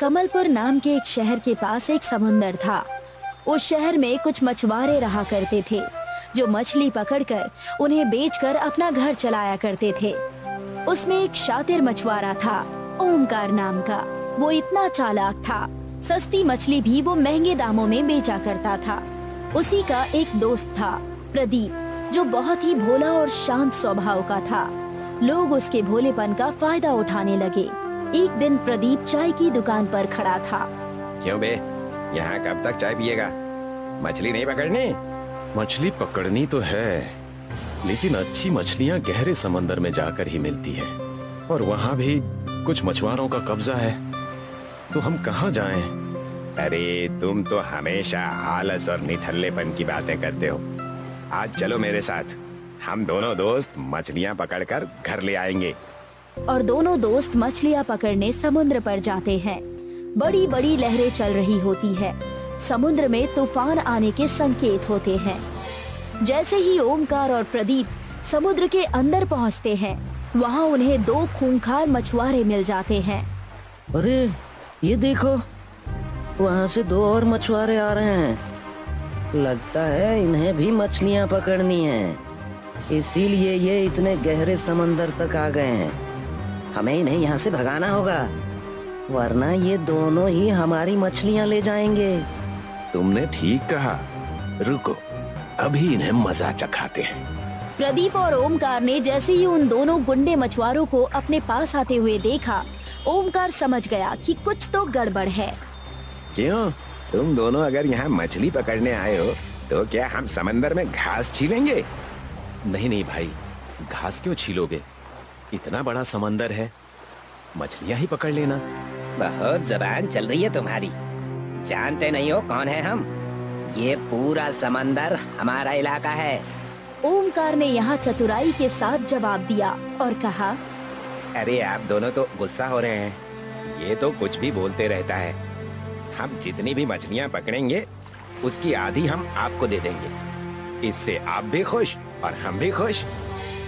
कमलपुर नाम के एक शहर के पास एक समुंदर था। उस शहर में कुछ मछुआरे रहा करते थे जो मछली पकड़कर उन्हें बेचकर अपना घर चलाया करते थे। उसमें एक शातिर मछुआरा था, ओमकार नाम का। वो इतना चालाक था, सस्ती मछली भी वो महंगे दामों में बेचा करता था। उसी का एक दोस्त था, प्रदीप, जो बहुत ही भोला और शांत स्वभाव का था। लोग उसके भोलेपन का फायदा उठाने लगे। एक दिन प्रदीप चाय की दुकान पर खड़ा था। क्यों बे, यहाँ कब तक चाय पिएगा? मछली नहीं पकड़नी? मछली पकड़नी तो है, लेकिन अच्छी मछलियाँ गहरे समंदर में जाकर ही मिलती है, और वहाँ भी कुछ मछुआरों का कब्जा है। तो हम कहाँ जाएं? अरे तुम तो हमेशा आलस और निठल्लेपन की बातें करते हो। आज चलो मेरे साथ, हम दोनों दोस्त मछलियाँ पकड़कर घर ले आएंगे। और दोनों दोस्त मछलियाँ पकड़ने समुद्र पर जाते हैं। बड़ी बड़ी लहरें चल रही होती है। समुद्र में तूफान आने के संकेत होते हैं। जैसे ही ओमकार और प्रदीप समुद्र के अंदर पहुंचते हैं, वहां उन्हें दो खूंखार मछुआरे मिल जाते हैं। अरे ये देखो, वहाँ से दो और मछुआरे आ रहे हैं। लगता है इन्हें भी मछलियाँ पकड़नी है, इसीलिए ये इतने गहरे समंदर तक आ गए हैं। हमें इन्हें यहाँ से भगाना होगा, वरना ये दोनों ही हमारी मछलियाँ ले जाएंगे। तुमने ठीक कहा, रुको अभी इन्हें मजा चखाते हैं। प्रदीप और ओमकार ने जैसे ही उन दोनों गुंडे मछुआरों को अपने पास आते हुए देखा, ओमकार समझ गया कि कुछ तो गड़बड़ है। क्यों, तुम दोनों अगर यहाँ मछली पकड़ने आए हो तो क्या हम समंदर में घास छीलेंगे? नहीं नहीं भाई, घास क्यों छीलोगे? इतना बड़ा समंदर है, मछलियाँ ही पकड़ लेना। बहुत जबान चल रही है तुम्हारी। जानते नहीं हो कौन है हम? ये पूरा समंदर हमारा इलाका है। ओमकार ने यहाँ चतुराई के साथ जवाब दिया और कहा, अरे आप दोनों तो गुस्सा हो रहे हैं, ये तो कुछ भी बोलते रहता है। हम जितनी भी मछलियाँ पकड़ेंगे उसकी आधी हम आपको दे देंगे। इससे आप भी खुश और हम भी खुश।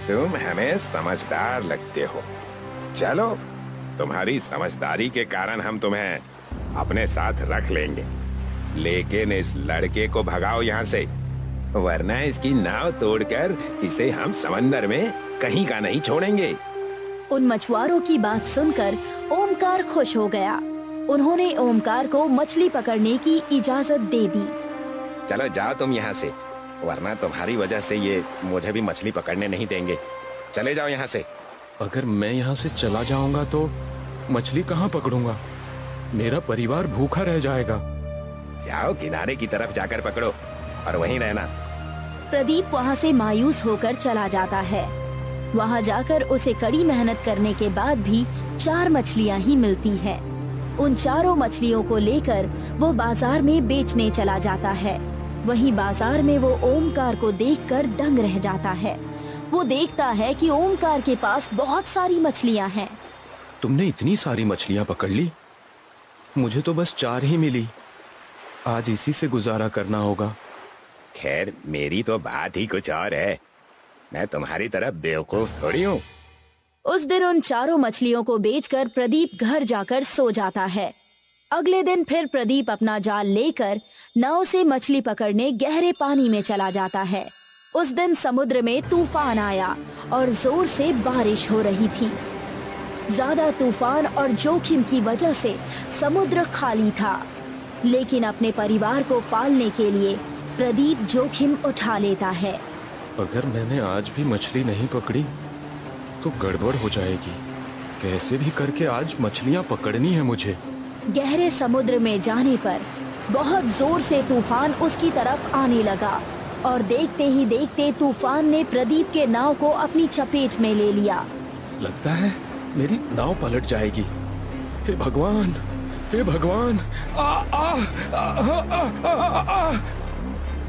तुम हमें समझदार लगते हो। चलो, तुम्हारी समझदारी के कारण हम तुम्हें अपने साथ रख लेंगे, लेकिन इस लड़के को भगाओ यहाँ से, वरना इसकी नाव तोड़कर इसे हम समंदर में कहीं का नहीं छोड़ेंगे। उन मछुआरों की बात सुनकर ओमकार खुश हो गया। उन्होंने ओमकार को मछली पकड़ने की इजाजत दे दी। चलो जाओ तुम यहाँ से, वरना तुम्हारी वजह से ये मुझे भी मछली पकड़ने नहीं देंगे। चले जाओ यहाँ से। अगर मैं यहाँ से चला जाऊंगा तो मछली कहाँ पकड़ूंगा? मेरा परिवार भूखा रह जाएगा। जाओ किनारे की तरफ जाकर पकड़ो और वहीं रहना। प्रदीप वहाँ से मायूस होकर चला जाता है। वहाँ जाकर उसे कड़ी मेहनत करने के बाद भी 4 मछलियाँ ही मिलती हैं। उन चारों मछलियों को लेकर वो बाजार में बेचने चला जाता है। वहीं बाजार में वो ओमकार को देखकर दंग रह जाता है। वो देखता है कि ओमकार के पास बहुत सारी मछलियाँ हैं। तुमने इतनी सारी मछलियाँ पकड़ ली? मुझे तो बस 4 ही मिली। आज इसी से गुजारा करना होगा। खैर, मेरी तो बात ही कुछ और है। मैं तुम्हारी तरफ बेवकूफ थोड़ी हूँ। उस दिन उन चारों मछलियों को बेचकर प्रदीप घर जाकर सो जाता है। अगले दिन फिर प्रदीप अपना जाल लेकर नाव से मछली पकड़ने गहरे पानी में चला जाता है। उस दिन समुद्र में तूफान आया और जोर से बारिश हो रही थी। ज्यादा तूफान और जोखिम की वजह से समुद्र खाली था, लेकिन अपने परिवार को पालने के लिए प्रदीप जोखिम उठा लेता है। अगर मैंने आज भी मछली नहीं पकड़ी तो गड़बड़ हो जाएगी। कैसे भी करके आज मछलियाँ पकड़नी है मुझे। गहरे समुद्र में जाने पर बहुत जोर से तूफान उसकी तरफ आने लगा और देखते ही देखते तूफान ने प्रदीप के नाव को अपनी चपेट में ले लिया। लगता है मेरी नाव पलट जाएगी। हे भगवान, हे भगवान! आ, आ, आ, आ, आ, आ, आ।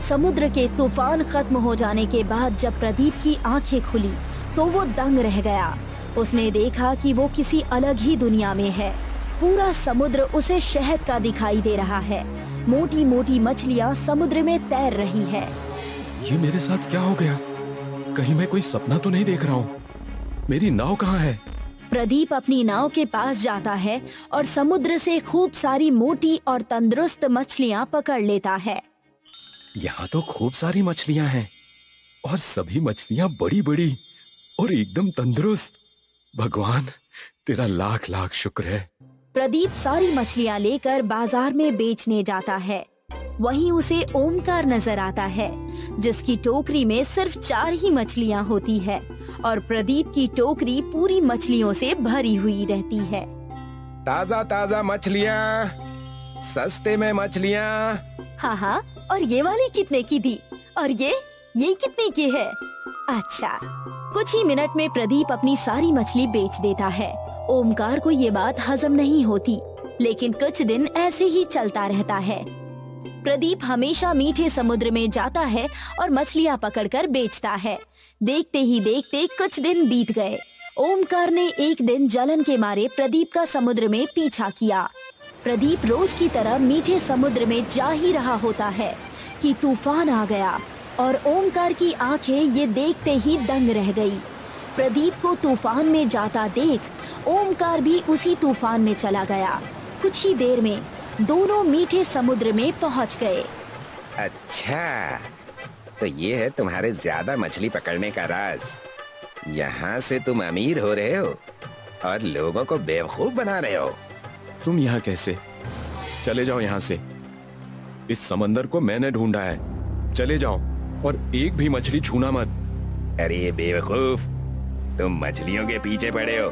समुद्र के तूफान खत्म हो जाने के बाद जब प्रदीप की आंखें खुली तो वो दंग रह गया। उसने देखा कि वो किसी अलग ही दुनिया में है। पूरा समुद्र उसे शहद का दिखाई दे रहा है। मोटी मोटी मछलियाँ समुद्र में तैर रही है। ये मेरे साथ क्या हो गया? कहीं मैं कोई सपना तो नहीं देख रहा हूँ? मेरी नाव कहाँ है? प्रदीप अपनी नाव के पास जाता है और समुद्र से खूब सारी मोटी और तंदुरुस्त मछलियाँ पकड़ लेता है। यहाँ तो खूब सारी मछलियाँ हैं और सभी मछलियाँ बड़ी बड़ी और एकदम तंदुरुस्त। भगवान तेरा लाख लाख शुक्र है। प्रदीप सारी मछलियाँ लेकर बाजार में बेचने जाता है। वहीं उसे ओमकार नजर आता है, जिसकी टोकरी में सिर्फ 4 ही मछलियाँ होती है और प्रदीप की टोकरी पूरी मछलियों से भरी हुई रहती है। ताजा ताजा मछलियाँ, सस्ते में मछलियाँ। हाँ, और ये वाली कितने की थी? और ये कितने की है? अच्छा, कुछ ही मिनट में प्रदीप अपनी सारी मछली बेच देता है। ओमकार को ये बात हजम नहीं होती, लेकिन कुछ दिन ऐसे ही चलता रहता है। प्रदीप हमेशा मीठे समुद्र में जाता है और मछलियाँ पकड़कर बेचता है। देखते ही देखते कुछ दिन बीत गए। ओमकार ने एक दिन जलन के मारे प्रदीप का समुद्र में पीछा किया। प्रदीप रोज की तरह मीठे समुद्र में जा ही रहा होता है कि तूफान आ गया और ओमकार की आंखें ये देखते ही दंग रह गई। प्रदीप को तूफान में जाता देख ओमकार भी उसी तूफान में चला गया। कुछ ही देर में दोनों मीठे समुद्र में पहुंच गए। अच्छा, तो ये है तुम्हारे ज्यादा मछली पकड़ने का राज। यहाँ से तुम अमीर हो रहे हो और लोगों को बेवकूफ बना रहे हो। तुम यहाँ कैसे? चले जाओ यहाँ से। इस समंदर को मैंने ढूंढा है। चले जाओ और एक भी मछली छूना मत। अरे बेवकूफ, तुम मछलियों के पीछे पड़े हो।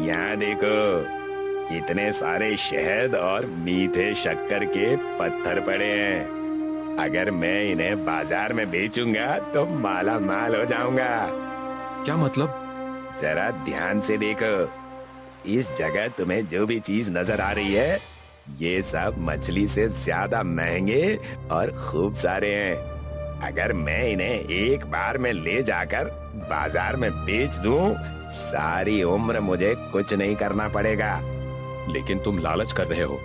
यहाँ देखो, इतने सारे शहद और मीठे शक्कर के पत्थर पड़े हैं। अगर मैं इन्हें बाजार में बेचूंगा तो माला माल हो जाऊंगा। क्या मतलब? जरा ध्यान से देखो। इस जगह तुम्हें जो भी चीज नजर आ रही है, ये सब मछली से ज्यादा महंगे और खूब सारे हैं। अगर मैं इन्हें एक बार में ले जाकर बाजार में बेच दूं, सारी उम्र मुझे कुछ नहीं करना पड़ेगा। लेकिन तुम लालच कर रहे हो।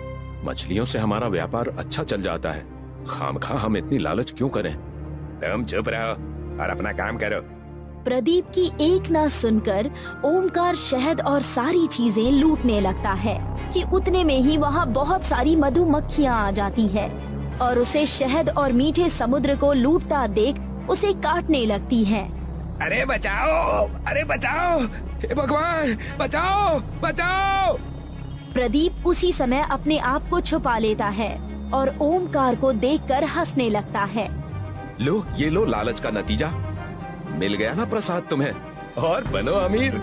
मछलियों से हमारा व्यापार अच्छा चल जाता है। खामखा हम इतनी लालच क्यों करें? तुम चुप रहो और अपना काम करो। प्रदीप की एक ना सुनकर ओमकार शहद और सारी चीजें लूटने लगता है कि उतने में ही वहाँ बहुत सारी मधुमक्खियाँ आ जाती है और उसे शहद और मीठे समुद्र को लूटता देख उसे काटने लगती हैं। अरे बचाओ, अरे बचाओ, हे भगवान, बचाओ, बचाओ। प्रदीप उसी समय अपने आप को छुपा लेता है और ओमकार को देखकर हंसने लगता है। लो, ये लो लालच का नतीजा। मिल गया ना प्रसाद तुम्हें, और बनो अमीर।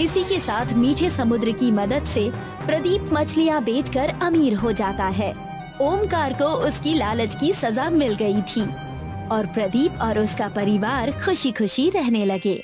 इसी के साथ मीठे समुद्र की मदद से प्रदीप मछलियाँ बेचकर अमीर हो जाता है। ओमकार को उसकी लालच की सजा मिल गई थी और प्रदीप और उसका परिवार खुशी खुशी रहने लगे।